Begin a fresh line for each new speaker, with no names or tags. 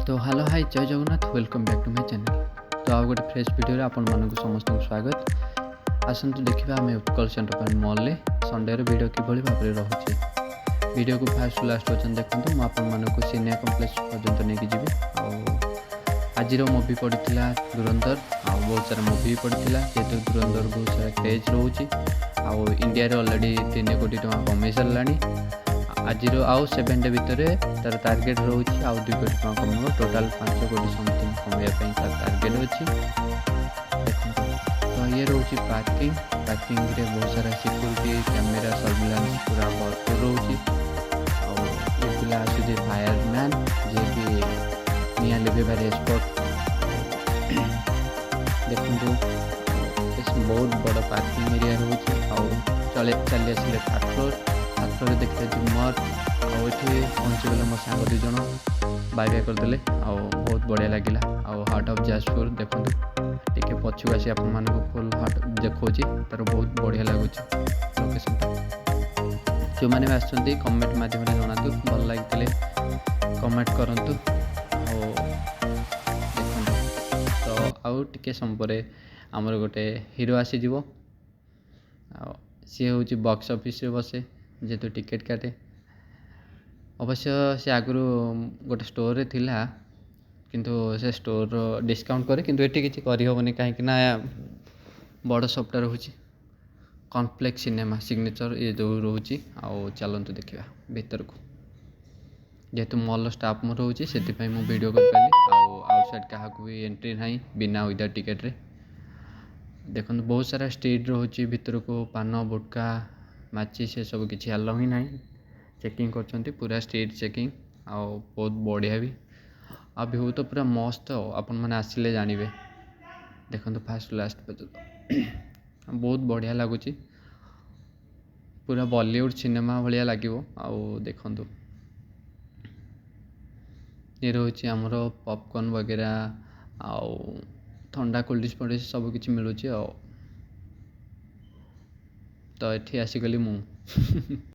तो hello hi जय Jagannath welcome back to my channel. तो आ गोटे फ्रेश वीडियो आपण मानक समस्त स्वागत। आसतु देखा आम उत्कल सेंटर पॉइंट मॉल में संडे वीडियो किभली भाव में रोचे। वीडियो को फास्ट लास्ट पर्यटन देखते मुझे सिनेमा कम्प्लेक्स पर्यटन नहीं जी। आज मुवी पड़ा धुरंधर बहुत सारा मुवी पड़ा जेहतु धुरंधर बहुत सारा क्रेज रोचे इंडिया ऑलरेडी 3 कोटी टका कमे सारा। आज आउ 7 डे भितर तार टार्गेट रोचे 2 कोटी टका कम टोटाल 5 कोटी समथिंग कमाई तार टार्गेट अच्छी। तो ये रोचे पार्किंग रे बहुत सारा सिक्योरिटी कैमेरा सर्विलांस पूरा भरपूर रोचे। पिला आसुचे फायरमैन जे कि निया लिभेबार एक्सपर्ट। देखो बहुत बड़ा पार्किंग एरिया रोचे चले चली आसिले थर्ड फ्लोर देखते झुमर आठी पहुँचीगले मो सांग 2 जन बाय बाय करदे बहुत बढ़िया लगिला। हार्ट ऑफ जाजपुर देखो टे पछू आसी आप फुल हार्ट देखा तार बहुत बढ़िया लगुच लोकेशन। जो मैंने आसुँच कमेंट मध्यम जनातु भल लगी कमेंट करूँ। तो आउ टे समय आमर गोटे हीरो आसीज सी हूँ बॉक्स ऑफिस रे बसे जेहेतु टिकेट काटे। अवश्य से आगु गोटे स्टोर रे थिला किंतु से स्टोर डिस्काउंट करे किंतु एटी किसी करहबनी कहीं बड़ सफ्टवेयर रोचे कॉम्प्लेक्स सिनेमा सिग्नेचर ये जो रोचे। चलतु देखा भीतर को जेहेतु मॉल स्टाफ मोर रोचे से वीडियो कर पाली आउटसाइड क्या भी एंट्री ना बिना विदाउट टिकेट रे। देखो बहुत सारा स्ट्रीट रोचे भीतर को पान बुटका माची से सब किसी आलो ही ना चेकिंग कर पूरा स्ट्रीट चेकिंग बहुत बढ़िया भी व्यू तो पूरा मस्त आपण मैंने आसिले जानवे। देखो फास्ट लास्ट पर्यटन बहुत बढ़िया लगुच पूरा बॉलीवुड सिनेमा भाया लगे। देखु ये रोचे आमर पॉपकॉर्न वगैरह ठंडा कोल्ड ड्रिंक्स फल्ड्रिंक्स सब किसी मिलूँ। तो ये आसीगली मु